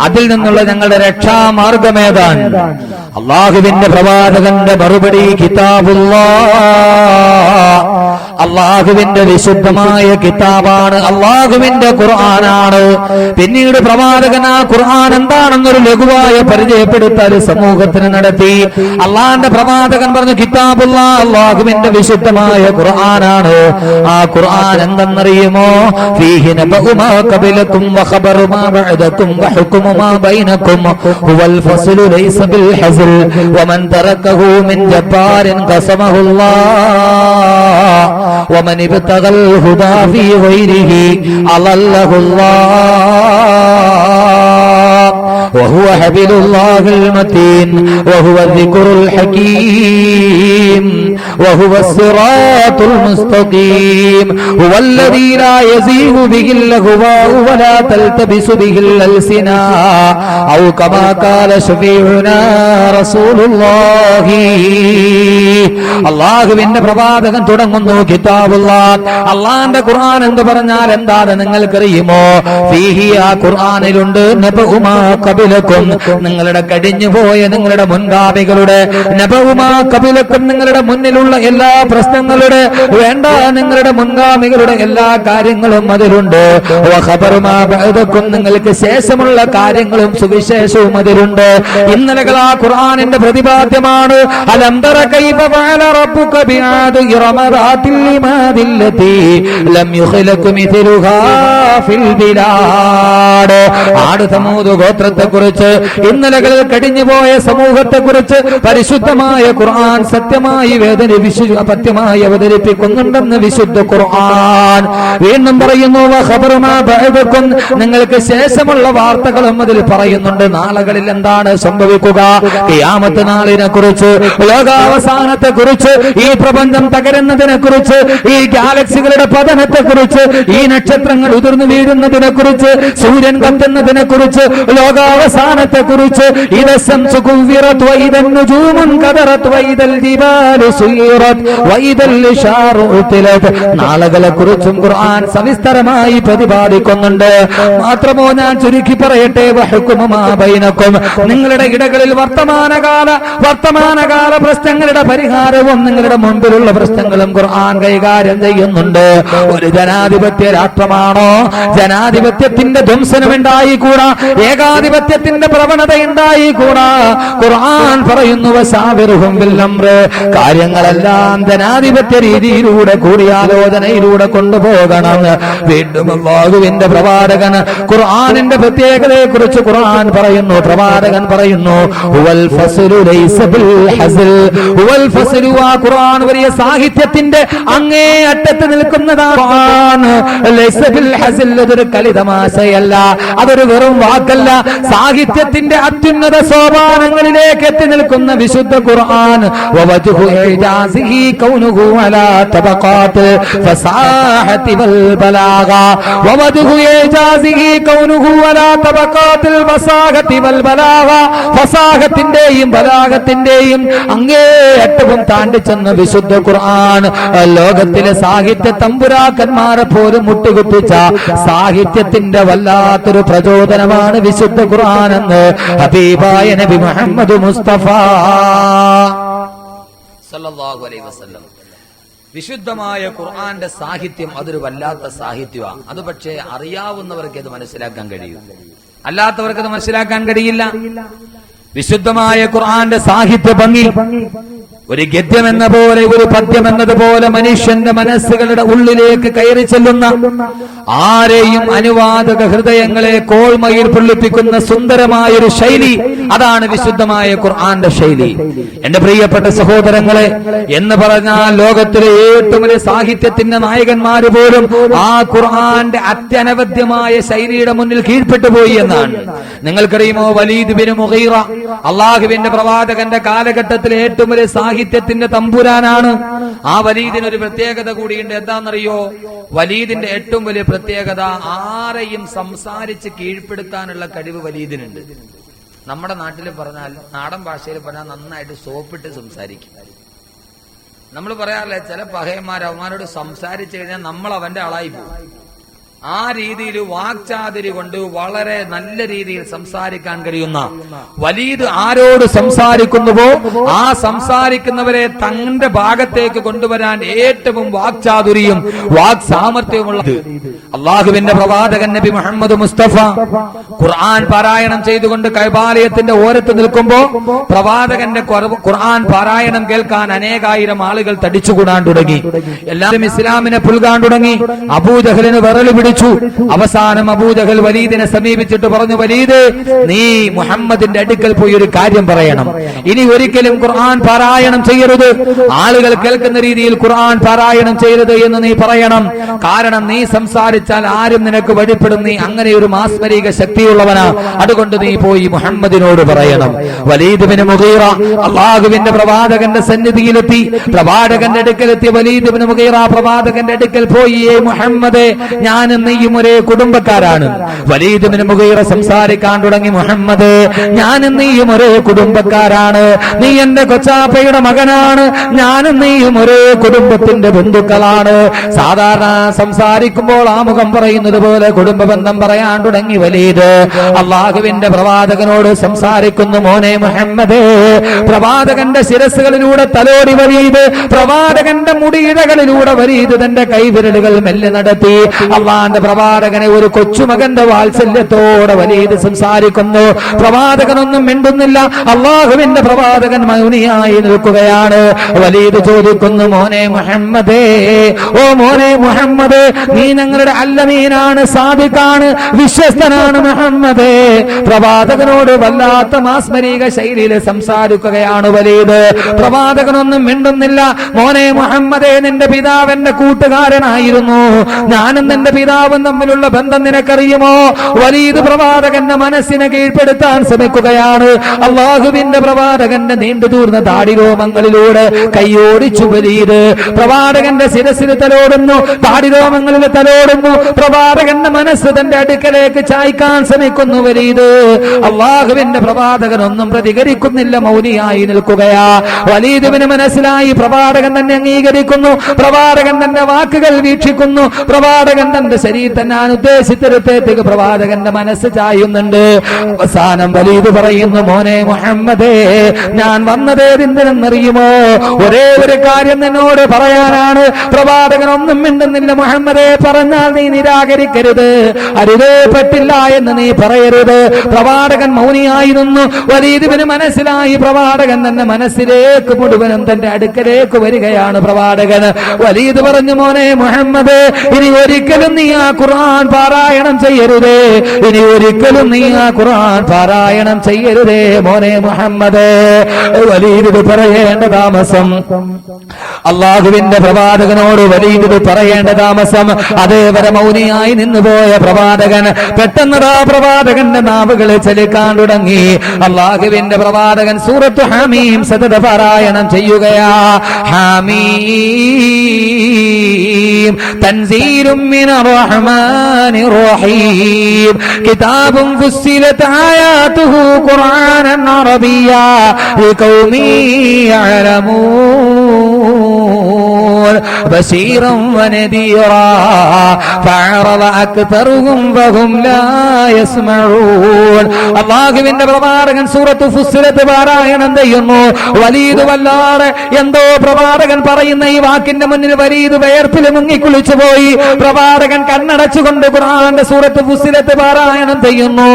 അതിൽ നിന്നുള്ള ഞങ്ങളുടെ രക്ഷാമാർഗമേതാണ്? അള്ളാഹുവിന്റെ പ്രവാചകന്റെ മറുപടി കിതാബുല്ലാഹ്, അള്ളാഹുവിന്റെ വിശുദ്ധമായ കിതാബാണ്, അള്ളാഹുവിന്റെ ഖുർആനാണ്. പിന്നീട് പ്രവാചകൻ ആ ഖുർആൻ എന്താണെന്നൊരു ലഘുവായ പരിചയപ്പെടുത്തൽ സമൂഹത്തിന് നടത്തി. അള്ളാഹിന്റെ പ്രവാചകൻ പറഞ്ഞു കിതാബുല്ലാഹ്, അള്ളാഹുവിന്റെ വിശുദ്ധമായ ഖുർആനാണ്. ആ ഖുർആൻ എന്തെന്നറിയുമോ? ഫീഹി നബഉ മാ ഖബലകും വഖബറു മാ ബഅദകും വഹുക്മു മാ ബൈനകും ഹുവൽ ഫസ്ലു ലൈസ ബിൽ ഹസ്ൽ വമൻ തറകഹു മിൻ ജബ്ബാരിൻ ഖസമഹുല്ലാഹ് വമൻ ഇബ്തഗൽ ഹുദാ ഫീ ഗൈരിഹി അളല്ലഹുല്ലാഹ് وهو حبل الله المتين وهو الذكر الحكيم وهو الصراط المستقيم هو الذي لا يزيغ به الهواء ولا تلتبس به الألسنة أو كما قال شفيعنا رسول الله. അള്ളാഹുവിന്റെ പ്രവാചകൻ തുടങ്ങുന്നു കിതാബുല്ലാഹ്, അള്ളാന്റെ ഖുർആൻ എന്ന് പറഞ്ഞാൽ എന്താണ് നിങ്ങൾക്കറിയുമോ? ഫീഹി, ആ ഖുർആനിലുണ്ട് നബഉ മാ ഖബലകും, നിങ്ങളുടെ കഴിഞ്ഞുപോയ നിങ്ങളുടെ മുൻഗാമികളുടെ, നബഉ മാ ഖബലകും നിങ്ങളുടെ മുന്നിലുള്ള എല്ലാ പ്രശ്നങ്ങളുടെ വേണ്ട നിങ്ങളുടെ മുൻഗാമികളുടെ എല്ലാ കാര്യങ്ങളും അതിലുണ്ട്. വഖബറു മാ ബഅദകും നിങ്ങൾക്ക് ശേഷമുള്ള കാര്യങ്ങളും സുവിശേഷവും അതിലുണ്ട്. ഇന്നലകൾ ആ ഖുർആനിന്റെ പ്രതിപാദ്യമാണ്. അലം തറ കൈഫ ഫഅല റബ്ബുക ബിആദി ഇറമ ദാതിൽ ഇമാദിൽ ലതി ലം യുഖ്ലഖ മിഥ്ലുഹാ ഫിൽ ബിലാദ്. ആദ് സമൂദ് ഗോത്രത്തെ കുറിച്ച്, ഇന്നലകളിൽ കഴിഞ്ഞുപോയ സമൂഹത്തെ കുറിച്ച് പരിശുദ്ധമായ ഖുർആൻ സത്യമായി പത്യമായി അവതരിപ്പിക്കുന്നുണ്ടെന്ന് വിശുദ്ധ ഖുർആൻ. വീണ്ടും പറയുന്നു വഖബറു മാ ബഅദകും നിങ്ങൾക്ക് ശേഷമുള്ള വാർത്തകളും അതിൽ പറയുന്നുണ്ട്. നാളുകളിൽ എന്താണ് സംഭവിക്കുക, ഖിയാമത്ത് നാളിനെ കുറിച്ച്, ലോകാവസാനത്തെ കുറിച്ച്, ഈ പ്രപഞ്ചം തകരുന്നതിനെ കുറിച്ച്, ഈ ഗാലക്സികളുടെ പതനത്തെ കുറിച്ച്, ഈ നക്ഷത്രങ്ങൾ ഉതിർന്നു വീഴുന്നതിനെ കുറിച്ച്, സൂര്യൻ കത്തുന്നതിനെ കുറിച്ച്, ലോകാവസാനത്തെ കുറിച്ച്, നാളുകളെ കുറിച്ചും ഖുർആൻ സവിസ്തരമായി പ്രതിപാദിക്കുന്നുണ്ട്. മാത്രമോ ഞാൻ ചുരുക്കി പറയട്ടെ, വഹുക്മു മാ ബൈനകും നിങ്ങളുടെ ഇടകളിൽ വർത്തമാനകാല പ്രശ്നങ്ങളുടെ പരിഹാരവും നിങ്ങളുടെ മുൻപിലുള്ള പ്രശ്നങ്ങളും ഖുർആൻ കൈകാര്യം ചെയ്യുന്നുണ്ട്. ഒരു ജനാധിപത്യ രാഷ്ട്രമാണോ? ജനാധിപത്യത്തിന്റെ ധ്വംസനം ഉണ്ടായിക്കൂടാ, ഏകാധിപത്യത്തിന്റെ പ്രവണത ഉണ്ടായിക്കൂടാ. ഖുർആൻ പറയുന്നു വശാവിറുഹും ബിൽ അംർ, കാര്യങ്ങളെല്ലാം ജനാധിപത്യ രീതിയിലൂടെ കൂടിയാലോചനയിലൂടെ കൊണ്ടുപോകണം. വീണ്ടും അല്ലാഹുവിന്റെ പ്രവാചകൻ ഖുർആനിന്റെ പ്രത്യേകതയെ കുറിച്ച് ഖുർആൻ പറയുന്നു, പ്രവാചകൻ പറയുന്നു ഹുവൽ ഫസ്ലു ലൈസ ബിൽ ഹസ്ൽ. ഹുവൽ ഫസ്ലു, ആ ഖുർആൻ വലിയ സാഹിത്യത്തിന്റെ അങ്ങേ അറ്റത്ത് നിൽക്കുന്നതാണ്. ലൈസ ബിൽ ഹസ്ൽ, അതൊരു കളിതമാശയല്ല, അതൊരു വെറും വാക്കല്ല, സാഹിത്യത്തിന്റെ അത്യുന്നത സോപാനങ്ങളിലേക്ക് എത്തി നിൽക്കുന്ന വിശുദ്ധ ഖുർആൻ. വവജ്ഹു ഇജാസിഹി കൗനുഹു അലാ തബഖാത്ത് ഫസാഹതി വൽ ബലാഗ. വവജ്ഹു ഇജാസിഹി കൗനുഹു അലാ തബഖാത്തിൽ ഫസാഹതി വൽ ബലാഗ. ഫസാഹത്തിന്റെയും ബലാഗത്തിന്റെയും അങ്ങേയറ്റവും താണ്ടിച്ചെന്ന വിശുദ്ധ ഖുർആൻ ലോകത്തിലെ സാഹിത്യ തമ്പുരാക്കന്മാരെ പോലും മുട്ടുകുപ്പിച്ച സാഹിത്യത്തിന്റെ വല്ലാത്തൊരു പ്രചോദനമാണ് വിശുദ്ധ ഖുർആൻ എന്ന് ഹബീബായ നബി മുഹമ്മദ് മുസ്തഫ സല്ലല്ലാഹു അലൈഹി വസല്ലം. വിശുദ്ധമായ ഖുർആന്റെ സാഹിത്യം അതൊരു വല്ലാത്ത സാഹിത്യമാണ്. അത് പക്ഷേ അറിയാവുന്നവർക്ക് അത് മനസ്സിലാക്കാൻ കഴിയും, അല്ലാത്തവർക്ക് അത് മനസ്സിലാക്കാൻ കഴിയില്ല. വിശുദ്ധമായ ഖുർആന്റെ സാഹിത്യ ഭംഗി ഒരു ഗദ്യം എന്ന പോലെ, ഒരു പദ്യം എന്നതുപോലെ മനുഷ്യന്റെ മനസ്സുകളുടെ ഉള്ളിലേക്ക് കയറി ചെല്ലുന്ന, ആരെയും അനുവാദക ഹൃദയങ്ങളെ കോൾമയിൽ പൊള്ളിപ്പിക്കുന്ന സുന്ദരമായൊരു ശൈലി, അതാണ് വിശുദ്ധമായ ഖുർആന്റെ ശൈലി. എന്റെ പ്രിയപ്പെട്ട സഹോദരങ്ങളെ, എന്ന് പറഞ്ഞാൽ ലോകത്തിലെ ഏറ്റവും വലിയ സാഹിത്യത്തിന്റെ നായകന്മാര് പോലും ആ ഖുർആന്റെ അത്യനവദ്യമായ ശൈലിയുടെ മുന്നിൽ കീഴ്പ്പെട്ടു പോയി എന്നാണ്. നിങ്ങൾക്കറിയുമോ, വലീദ് ബിൻ മുഗീറ അള്ളാഹുവിന്റെ പ്രവാചകന്റെ കാലഘട്ടത്തിലെ ഏറ്റവും വലിയ സാഹിത്യത്തിന്റെ തമ്പുരാനാണ്. ആ വലീദിന് ഒരു പ്രത്യേകത കൂടിയുണ്ട്. എന്താണെന്നറിയോ? വലീദിന്റെ ഏറ്റവും വലിയ പ്രത്യേകത, ആരെയും സംസാരിച്ച് കീഴ്പ്പെടുത്താനുള്ള കഴിവ് വലീദിനുണ്ട്. നമ്മുടെ നാട്ടിൽ പറഞ്ഞാൽ, നാടൻ ഭാഷയിൽ പറഞ്ഞാൽ നന്നായിട്ട് സോപ്പിട്ട് സംസാരിക്കും. നമ്മൾ പറയാറില്ലേ, ചില പഹയന്മാർ അവന്മാരോട് സംസാരിച്ചു കഴിഞ്ഞാൽ നമ്മൾ അവന്റെ ആളായി പോകും. ആ രീതിയിൽ വാക്ചാതുരി കൊണ്ട് വളരെ നല്ല രീതിയിൽ സംസാരിക്കാൻ കഴിയുന്ന വലീദ് ആരോട് സംസാരിക്കുന്നുവോ ആ സംസാരിക്കുന്നവരെ തന്റെ ഭാഗത്തേക്ക് കൊണ്ടുവരാൻ ഏറ്റവും വാക്ചാതുരിയും വാക് സാമർത്ഥ്യവുമുള്ളത് അള്ളാഹുവിന്റെ പ്രവാചകൻ നബി മുഹമ്മദ് മുസ്തഫ ഖുർആൻ പാരായണം ചെയ്തുകൊണ്ട് കഅബാലയത്തിന്റെ ഓരത്ത് നിൽക്കുമ്പോ പ്രവാചകന്റെ ഖുർആൻ പാരായണം കേൾക്കാൻ അനേകായിരം ആളുകൾ തടിച്ചുകൂടാൻ തുടങ്ങി. എല്ലാവരും ഇസ്ലാമിനെ പുൽകാൻ തുടങ്ങി. അബൂജഹലിന് വിറല് പിടിച്ചു. അവസാനം അബൂജഹൽ വലീദിനെ സമീപിച്ചിട്ട് പറഞ്ഞു, വലീദ്, നീ മുഹമ്മദിന്റെ അടുക്കൽ പോയി ഒരു കാര്യം പറയണം. ഇനി ഒരിക്കലും ഖുർആൻ പാരായണം ചെയ്യരുത്, ആളുകൾ കേൾക്കുന്ന രീതിയിൽ ഖുർആൻ പാരായണം ചെയ്യരുത് എന്ന് നീ പറയണം. കാരണം നീ സംസാരിച്ചാൽ ആരും നിനക്ക് വഴിപ്പെടും, നീ അങ്ങനെ ഒരു മാസ്മരിക ശക്തിയുള്ളവനാ. അതുകൊണ്ട് നീ പോയി മുഹമ്മദിനോട് പറയണം. വലീദ് ബിൻ മുഗീറ അല്ലാഹുവിന്റെ പ്രവാചകന്റെ സന്നിധിയിലെത്തി. പ്രവാചകന്റെ അടുക്കലെത്തിയ വലീദ് ബിൻ മുഗീറ പ്രവാചകന്റെ അടുക്കൽ പോയി, മുഹമ്മദേ, ഞാനും നീയും ഒരേ കുടുംബക്കാരാണ്. വലീദ് ബിൻ മുഗീറ സംസാരിക്കാൻ തുടങ്ങി, മുഹമ്മദ്, ഞാനും നീയും ഒരേ കുടുംബക്കാരാണ്. നീ എന്റെ കൊച്ചാപ്പയുടെ മകനാണ്. ഞാനും നീയും ഒരേ കുടുംബത്തിന്റെ ബന്ധുക്കളാണ്. സാധാരണ സംസാരിക്കുമ്പോൾ ആമുഖം പറയുന്നത് പോലെ കുടുംബ ബന്ധം പറയാൻ തുടങ്ങി വലീദ്. അള്ളാഹുവിന്റെ പ്രവാചകനോട് സംസാരിക്കുന്നു, മോനെ മുഹമ്മദേ. പ്രവാചകന്റെ ശിരസുകളിലൂടെ തലോടി വലീദ്, പ്രവാചകന്റെ മുടിയിഴകളിലൂടെ വലീദ് തന്റെ കൈവിരലുകൾ മെല്ലെ നടത്തി. അള്ളാന്റെ പ്രവാചകനെ ഒരു കൊച്ചുമകന്റെ വാത്സല്യത്തോടെ വലീദ് സംസാരിക്കുന്നു. പ്രവാചകനൊന്നും മിണ്ടുന്നില്ല. അള്ളാഹുവിന്റെ പ്രവാചകൻ മൗനിയായി നിൽക്കുകയാണ്. വലീദ് ചോദിക്കുന്നു, മോനെ മുഹമ്മദേ, ഓ മോനെ മുഹമ്മദ്, നീ ഞങ്ങളുടെ അല്ലമീനാണ്, സാദിഖാണ്, വിശ്വസ്തനാണ് മുഹമ്മദേ. പ്രവാചകനോട് വല്ലാത്ത മാസ്മരിക ശൈലിയിൽ സംസാരിക്കുകയാണ് വലീദ്. പ്രവാചകനൊന്നും മിണ്ടുന്നില്ല. മോനെ മുഹമ്മദേ, നിന്റെ പിതാവെന്റെ കൂട്ടുകാരനായിരുന്നു. ഞാനും നിന്റെ പിതാവും തമ്മിലുള്ള ബന്ധം നിനക്കറിയുമോ? വലീദ് പ്രവാചകന്റെ മനസ്സിനെ കീഴ്പ്പെടുത്താൻ ശ്രമിക്കുകയാണ്. അള്ളാഹുവിന്റെ പ്രവാചകന്റെ നീണ്ടുതൂർന്ന താടിരോമങ്ങളിലൂടെ കൈയോടിച്ചു വലീദ്. പ്രവാചകന്റെ ശിരസിൽ തലോടുന്നു, താടിരോമങ്ങളിൽ തലോടുന്നു. പ്രവാചകന്റെ മനസ്സ് തന്റെ അടുക്കലേക്ക് ചായ്ക്കാൻ ശ്രമിക്കുന്നു വലീദ്. അള്ളാഹുവിന്റെ പ്രവാചകൻ ഒന്നും പ്രതികരിക്കുന്നില്ല, മൗനിയായി നിൽക്കുകയാ. വലീദിന് മനസ്സിലായി പ്രവാചകൻ തന്നെ അംഗീകരിക്കുന്നു. പ്രവാചകൻ തന്റെ വാക്കുകൾ വീക്ഷിക്കുന്നു. പ്രവാചകൻ തന്റെ ശരീരത്തെ ഞാൻ ഉദ്ദേശിച്ചിടത്തേക്ക് പ്രവാചകന്റെ മനസ്സ് ചായുന്നുണ്ട്. അവസാനം വലീദ് പറയുന്നു, മോനെ മുഹമ്മദേ, ഞാൻ വന്നതേതിനെന്നറിയുമോ? ഒരേ ഒരു കാര്യം നിന്നോട് പറയാനാണ്. പ്രവാചകൻ ഒന്നും മിണ്ടുന്നില്ല. മുഹമ്മദേ, പറഞ്ഞാൽ നീ നിരാകരിക്കരുത്, അരുതേ, പറ്റില്ല എന്ന് നീ പറയരുത്. പ്രവാചകൻ മൗനിയായിരുന്നു. വലീദിന് മനസ്സിലായി പ്രവാചകൻ തന്റെ മനസ്സിലേക്ക് മുഴുവനും തന്റെ അടുക്കലേക്ക് വരികയാണ്. പ്രവാചകൻ വലീദ് പറഞ്ഞു, മോനെ മുഹമ്മദ്, ഇനി ഒരിക്കലും നീ ആ ഖുർആൻ പാരായണം ചെയ്യരുതേ. ഇനി ഒരിക്കലും നീ ആ ഖുർആൻ പാരായണം ചെയ്യരുതേ മോനെ മുഹമ്മദ്. വലീദ് പറയേണ്ട താമസം, അള്ളാഹുവിന്റെ പ്രവാചകനോട് വലീദ് പറയേണ്ട താമസം. അതേവരെ മൗനിയായി നിന്നുപോയ പ്രവാചകൻ പെട്ടെന്ന് പ്രവാചകന്റെ നാവുകളെ ചലിക്കാൻ തുടങ്ങി. അള്ളാഹുവിന്റെ പ്രവാചകൻ സൂറത്തു ഹമീം സദത പാരായണം ചെയ്യുകയാ. ഹമീം തൻസീലും മിനർ റഹ്മാനിർ റഹീം കിതാബുൻ ഫുസ്സിലത് ആയാതുഹു ഖുർആനൻ അറബിയ്യാ ലിഖൗമി യഅലമൂൻ ബശീറൻ വനദീറാ ഫഅറദ അക്തറുഹും വഹും ലാ യസ്മഊൻ. അല്ലാഹുവിന്റെ പ്രവാചകൻ സൂറത്തു ഫുസ്സിലത്ത് പാരായണം ചെയ്യുന്നു. വലീദ് വല്ലാതെ എന്തോ പ്രവാചകൻ പറയുന്ന ഈ വാക്കിന്റെ മുന്നിൽ വലീദ് വയർപ്പിൽ മുങ്ങിക്കുളിച്ചു പോയി. പ്രവാചകൻ കണ്ണടച്ചുകൊണ്ട് ഖുർആന്റെ സൂറത്ത് ഫുസ്സിലത്ത് പാരായണം ചെയ്യുന്നു.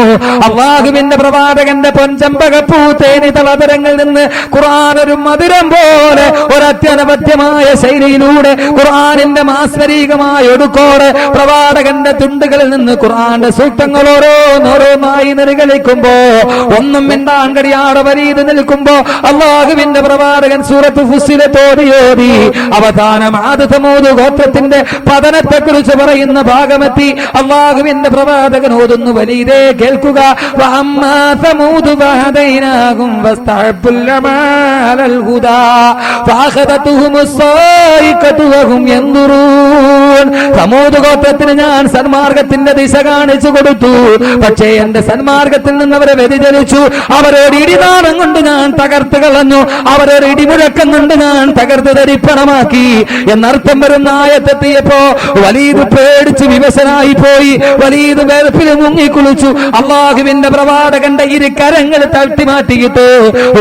അല്ലാഹുവിന്റെ പ്രവാചകന്റെ പൊൻചമ്പകപ്പൂ തേനി തളതരങ്ങളിൽ നിന്ന് ഖുർആൻ ഒരു മധുരം പോലെ ഒരു അത്യനവധ്യമായ ശൈലിയിലൂടെ ഖുർആനിന്റെ മാസ്മരീകമായ ഒടുക്കോടെ പ്രവാചകന്റെ തുണ്ടുകളിൽ നിന്ന് ഖുർആന്റെ സൂക്തങ്ങൾ ഓരോന്നോരോന്നായി നിർഗളിക്കുമ്പോ ഒന്നും മിണ്ടാൻ കഴിയാതെ വലീദ് നിൽക്കുമ്പോ അല്ലാഹുവിന്റെ പ്രവാചകൻ സൂറത്ത് ഫുസ്സിലത്ത് ഓതി അവസാനം ആദ് സമൂദ് ഗോത്രത്തിന്റെ പതനത്തെ കുറിച്ച് പറയുന്ന ഭാഗമെത്തി. അല്ലാഹുവിന്റെ പ്രവാചകൻ ഓതുന്നു, വലീദേ കേൾക്കുക. വഅമ്മാ സമൂദ് ഫഹദൈനാഹും വസ്തഹബ്ബുൽ അമാലൽ ഹുദാ ഫഅഖദതുഹുമുസ് സായിഖതു വഹും യൻദുറൂൻ. സമൂദ് ഗോത്രത്തിന് ഞാൻ സന്മാർഗത്തിന്റെ ദിശ കാണിച്ചു കൊടുത്തു. പക്ഷേ എന്റെ സന്മാർഗത്തിൽ നിന്ന് അവരെ വ്യതിചലിച്ചു. അവരോട് ഇടിനാദം കൊണ്ട് ഞാൻ തകർത്ത് കളഞ്ഞു, അവരോട് ഇടിമുഴക്കം കൊണ്ട് ഞാൻ തകർത്ത് തരിപ്പണമാക്കി എന്നർത്ഥം വരുന്ന ആയത്തെത്തിയപ്പോ വലീദ് പേടിച്ച് വിവശനായി പോയി. വലീദ് വെറുപ്പിൽ മുങ്ങിക്കുളിച്ചു. അള്ളാഹുവിന്റെ പ്രവാചകന്റെ ഇരു കരങ്ങൾ തട്ടി മാറ്റിയിട്ട്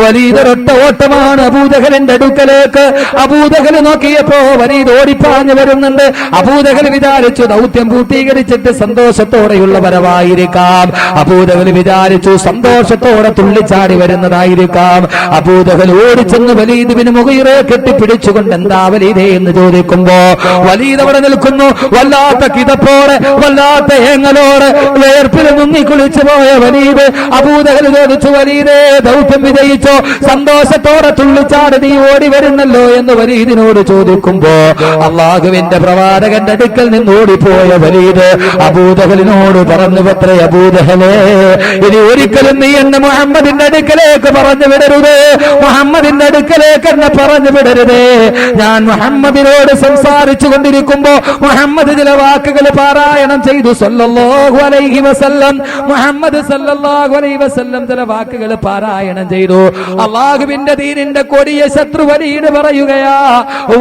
വലീദ് ഒരൊറ്റ ഓട്ടമാണ് അബൂജഹലിന്റെ അടുക്കലേക്ക്. അബൂജഹൽ നോക്കിയപ്പോ വലീദ് ഓടിപ്പാഞ്ഞു വരുന്നുണ്ട്. അബൂജഹൽ വിചാരിച്ചു ദൗത്യം പൂർത്തീകരിച്ചിട്ട് സന്തോഷത്തോടെയുള്ള വരവായിരിക്കാം. അബൂജഹൽ വിചാരിച്ചു സന്തോഷത്തോടെ തുള്ളിച്ചാടി വരുന്നതായിരിക്കാം. അബൂജഹൽ ഓടിച്ചെന്ന് വലീദ് ബിൻ മുഗീറയെ കെട്ടിപ്പിടിച്ചുകൊണ്ട് എന്താ വലീദേ എന്ന് ചോദിക്കുമ്പോ വലീദ് അവിടെ നിൽക്കുന്നു. വല്ലാത്ത കിതപ്പോടെ വല്ലാത്ത ഏങ്ങലോടെ വേർപ്പിൽ മുങ്ങിക്കുളിച്ചു പോയ വലീദ് അബൂജഹൽ ചോദിച്ചു, വലീദേ ദൗത്യം വിജയിച്ചോ? സന്തോഷത്തോടെ തുള്ളിച്ചാടി നീ ഓടി വരുന്നല്ലോ എന്ന് വലീദിനോട് ചോദിക്കുമ്പോ അള്ളാഹുവിന്റെ പ്രവാചകന്റെ അടുക്കൽ നിന്ന് ഓടിപ്പോയ വലീദ് അബൂജഹലിനോട് പറഞ്ഞു, പത്രേ അബൂജഹലേ, ഇനി ഒരിക്കലും നീ എന്നെ മുഹമ്മദിന്റെ അടുക്കലേക്ക് പറഞ്ഞു വിടരുത്, മുഹമ്മദിന്റെ അടുക്കലേക്ക് എന്നെ പറഞ്ഞു വിടരുതേ. ഞാൻ മുഹമ്മദിനോട് സംസാരിച്ചു കൊണ്ടിരിക്കുമ്പോ മുഹമ്മദ് ചില വാക്കുകൾ പാരായണം ചെയ്തു സല്ലല്ലാഹു അലൈഹി വസല്ലം. മുഹമ്മദ് സല്ലല്ലാഹു അലൈഹി വസല്ലം ചില വാക്കുകൾ പാരായണം ചെയ്തു. അള്ളാഹുവിന്റെ ദീനിന്റെ കൊടിയ ശത്രു വലീദ് പറയുകയാ,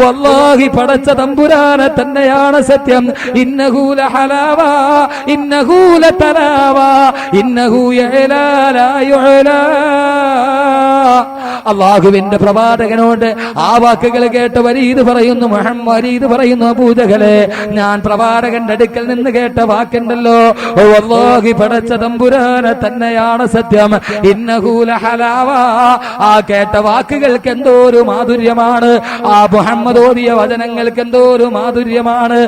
വല്ലാഹി പടച്ച തമ്പുരാനെ തന്നെയാണ് സത്യം. ഇന്നഹു ലഹലാവ ഇന്നഹു ലതലാവ ഇന്നഹു യഅലാ ലാ യുഅലാ. അള്ളാഹുവിന്റെ പ്രവാചകനോട് ആ വാക്കുകൾ കേട്ട് വലീദ് പറയുന്നു, വലീദ് പറയുന്നു, അബൂജഹലേ, ഞാൻ പ്രവാചകന്റെ അടുക്കൽ നിന്ന് കേട്ട വാക്കുണ്ടല്ലോ, വല്ലാഹി പടച്ച തമ്പുരാനെ തന്നെയാണ് സത്യം. ഇന്നഹു ലഹലാവ. ആ കേട്ട വാക്കുകൾക്ക് എന്തോ ഒരു മാധുര്യമാണ്, ആ മുഹമ്മദ് ഓതിയ വചനങ്ങൾക്ക് എന്തോ ഒരു മാധുര്യമാണ്.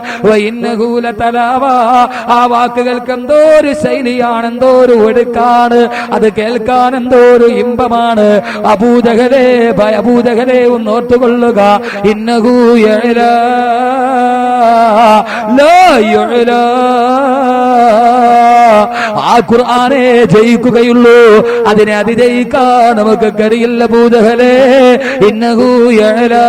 ഇന്നഹു ലതലാവ. ആ വാക്കുകൾക്ക് എന്തോ ഒരു ശൈലിയാണ്, എന്തോ ഒരു ഒഴുക്കാണ്, അത് കേൾക്കാൻ എന്തോ ഒരു ഇമ്പമാണ്. അബൂജഹലേ ഒന്ന് ഓർത്തുകൊള്ളുക, ഇന്നഹു യഅലാ ലാ യുഅലാ. ആ ഖുർആനെ ജയിക്കുകയുള്ളൂ, അതിനെ അതിജയിക്കാൻ നമുക്ക് കഴിയില്ല അബൂജഹലേ. ഇന്നഹു യഅലാ.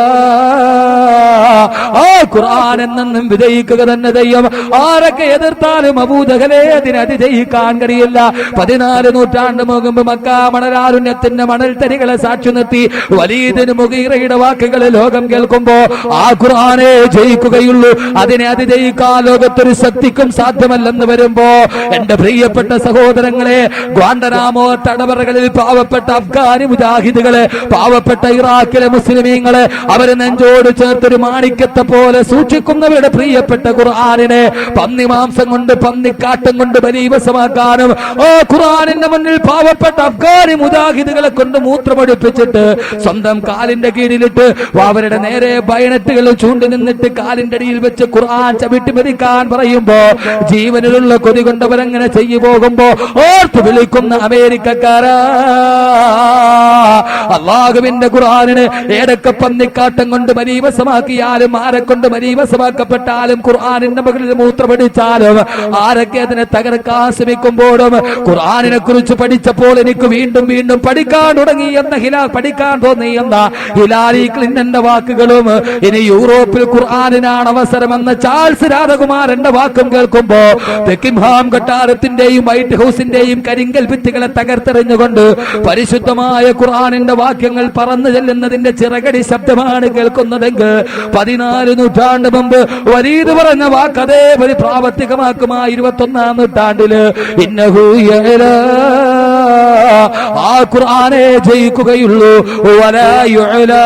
ആ ഖുർആൻ എന്നും വിജയിക്കുക തന്നെ ചെയ്യും. ആരൊക്കെ എതിർത്താലും അബൂജഹലേ അതിനെ അതിജയിക്കാൻ കഴിയില്ല. 14 നൂറ്റാണ്ട് മുമ്പ് മക്ക മണലാരുണ്യത്തിന്റെ മണൽത്തരികളെ സാക്ഷി നിർത്തി വലീദിന് മുഗീറയുടെ വാക്കുകൾ ലോകം കേൾക്കുമ്പോ ആ ഖുർആനെ ജയിക്കുകയുള്ളൂ, അതിനെ അതിജയിക്കാൻ ലോകത്തൊരു ശക്തിക്കും സാധ്യമല്ലെന്ന് വരുമ്പോ എന്റെ പ്രിയപ്പെട്ട സഹോദരങ്ങളെ, ഗ്വാണ്ടനാമോ തടവറകളിൽ പാവപ്പെട്ട അഫ്ഗാനി മുജാഹിദുകളെ, പാവപ്പെട്ട ഇറാഖിലെ മുസ്ലിമീങ്ങളെ അവര് നെഞ്ചോട് ചേർത്തൊരു മാണിക്യത്തെ പോലെ സൂക്ഷിക്കുന്നവരുടെ പ്രിയപ്പെട്ട ഖുർആനിനെ പന്നിമാംസം കൊണ്ട് പന്നിക്കാട്ടം കൊണ്ട് ബലീവസമാക്കാനും ആ ഖുർആനിന്റെ മുന്നിൽ പാവപ്പെട്ട അഫ്ഗാനി മുജാഹിദുകളെ കൊണ്ട് മൂത്രമൊഴിപ്പിച്ചിട്ട് സ്വന്തം കാലിന്റെ കീഴിലിട്ട് അവരുടെ നേരെ ബയണറ്റുകൾ ചൂണ്ടി നിന്നിട്ട് കാലിന്റെ അടിയിൽ വെച്ച് ഖുർആൻ ചവിട്ടി മെതിക്കാൻ പറയുമ്പോ ജീവനിലുള്ള കൊതി കൊണ്ടവരങ്ങനെ ചെയ്തു പോകുമ്പോ ഓർത്ത് വിളിക്കുന്ന അമേരിക്കക്കാരാ, അള്ളാഹുവിന്റെ ഖുർആനിനെ ഏതൊക്കെ പന്നിക്കാട്ടം കൊണ്ട് മരീവസമാക്കിയാലും ആരെക്കൊണ്ട് മരീവസമാക്കപ്പെട്ടാലും ഖുർആനിന്റെ മകളിൽ മൂത്രമടിച്ചാലും ആരൊക്കെ അതിനെ തകർക്കാൻ ശ്രമിക്കുമ്പോഴും ഖുർആനിനെ കുറിച്ച് പഠിച്ചപ്പോൾ എനിക്ക് വീണ്ടും വീണ്ടും പഠിക്കാൻ തുടങ്ങി എന്ന പഠിക്കാൻ തോന്നി എന്ന ഹിലാരി ക്ലിന്റന്റെ വാക്കുകളും ഇനി യൂറോപ്പിൽ ഖുർആനിനാണ് അവസരമെന്ന ചാൾസ് രാധകുമാരന്റെ വാക്കും കേൾക്കുമ്പോ ബക്കിംഹാം കൊട്ടാരത്തിന്റെയും വൈറ്റ് ഹൗസിന്റെയും കരിങ്കൽ ഭിത്തികളെ തകർത്തെറിഞ്ഞുകൊണ്ട് പരിശുദ്ധമായ ഖുർആനിന്റെ വാക്യങ്ങൾ പറന്നു ചെല്ലുന്നതിന്റെ ചിറകടി ശബ്ദമാണ് കേൾക്കുന്നതെങ്കിൽ 14 നൂറ്റാണ്ട് മുമ്പ് വലീദ് പറഞ്ഞ വാക്ക് അതേപടി പ്രാവർത്തികമാക്കുമായി 21-ാം നൂറ്റാണ്ടില് ഇന്നഹു യഅലാ. ആ ഖുർആനെ ജയിക്കുകയുള്ളൂ, വലാ യുഅലാ.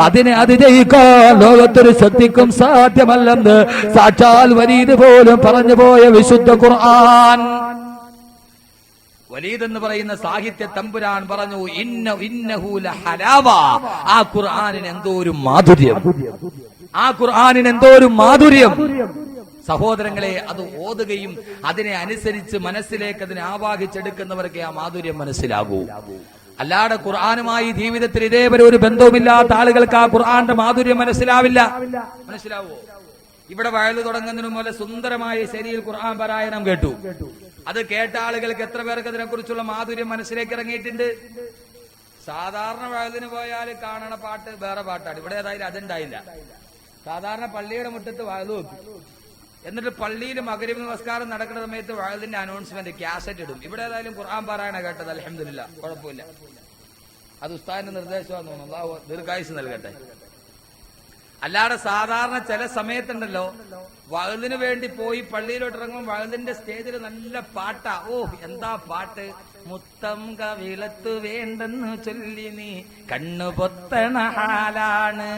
അതിനെ അതിജയിക്കാൻ ലോകത്തൊരു ശക്തിക്കും സാധ്യമല്ലെന്ന് സാക്ഷാൽ വലീദ് പോലും പറഞ്ഞു പോയ വിശുദ്ധ ഖുർആൻ. വലീദ് എന്ന് പറയുന്ന സാഹിത്യ തമ്പുരാൻ പറഞ്ഞു, ഇന്നഹു ലഹലാവ. ആ ഖുർആനിന് എന്തോ ഒരു മാധുര്യം, ആ ഖുർആനിന് എന്തോ ഒരു മാധുര്യം. സഹോദരങ്ങളെ, അത് ഓതുകയും അതിനെ അനുസരിച്ച് മനസ്സിലേക്ക് അതിനെ ആവാഹിച്ചെടുക്കുന്നവർക്ക് ആ മാധുര്യം മനസ്സിലാകൂ. അല്ലാതെ ഖുർആനുമായി ജീവിതത്തിൽ ഇതേവരെ ഒരു ബന്ധവുമില്ലാത്ത ആളുകൾക്ക് ആ ഖുർആന്റെ മാധുര്യം മനസ്സിലാവില്ല. മനസ്സിലാവോ? ഇവിടെ വയല് തുടങ്ങുന്നതിനു പോലെ സുന്ദരമായ ശൈലിയിൽ ഖുർആൻ പാരായണം കേട്ടു. അത് കേട്ട ആളുകൾക്ക് എത്ര പേർക്ക് അതിനെ കുറിച്ചുള്ള മാധുര്യം മനസ്സിലേക്ക് ഇറങ്ങിയിട്ടുണ്ട്? സാധാരണ വയലിന് പോയാൽ കാണണ പാട്ട് വേറെ പാട്ടാണ്. ഇവിടെ ഏതായാലും അതുണ്ടായില്ല. സാധാരണ പള്ളിയുടെ മുറ്റത്ത് വയല് വെക്കും, എന്നിട്ട് പള്ളിയിൽ മഗ്‌രിബ് നമസ്കാരം നടക്കുന്ന സമയത്ത് വഅദിന്റെ അനൗൺസ്മെന്റ് കാസറ്റ് ഇടും. ഇവിടെ ഏതായാലും ഖുർആൻ പാരായണ കേട്ടത്, അൽഹംദുലില്ലാ, കുഴപ്പമില്ല. അത് ഉസ്താദിന്റെ നിർദ്ദേശമാണെന്ന് തോന്നുന്നു. അല്ലാഹു ദീർഘായുസ് നൽകട്ടെ. അല്ലാതെ സാധാരണ ചില സമയത്തുണ്ടല്ലോ, വഅദിന് വേണ്ടി പോയി പള്ളിയിലോട്ട് ഇറങ്ങുമ്പോൾ വഅദിന്റെ സ്റ്റേജിൽ നല്ല പാട്ടാ. ഓ എന്താ പാട്ട്! മുത്തം കവിളത്ത് വേണ്ടെന്ന് ചൊല്ലി നീ കണ്ണു പൊത്തണ ഹാലാണ്